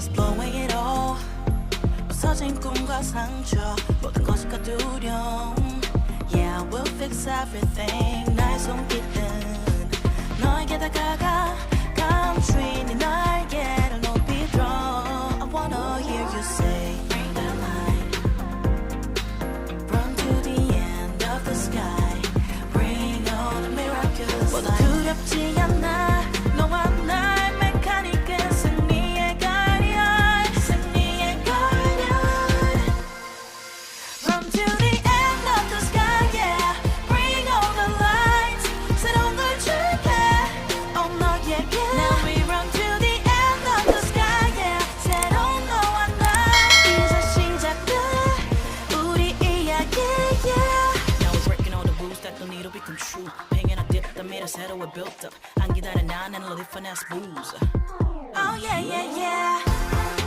just blowing it all. 부서진 꿈과 상처 모든 것이 두려움. Yeah, we'll fix everything. 날 숨기든 너에게 다가가 감추인 네 날개를 높이 들어. I wanna hear you say bring the light. Run to the end of the sky. Bring all the miracles. 모두 두렵지 않아. 너와 날 메카닉은 승리의 가련. 승리의 가련. Run to the end of the sky, yeah. Bring all the lights. 새로운 걸 줄게. Oh 너에게. Now we run to the end of the sky, yeah. 새로운 너와 나 이제 시작돼. 우리 이야기, yeah. Now we're breaking all the rules that don't need to become true. Paying a dip, the mirror set we're built up. 안 기다려 나는 live for now booze. Oh yeah, yeah, yeah.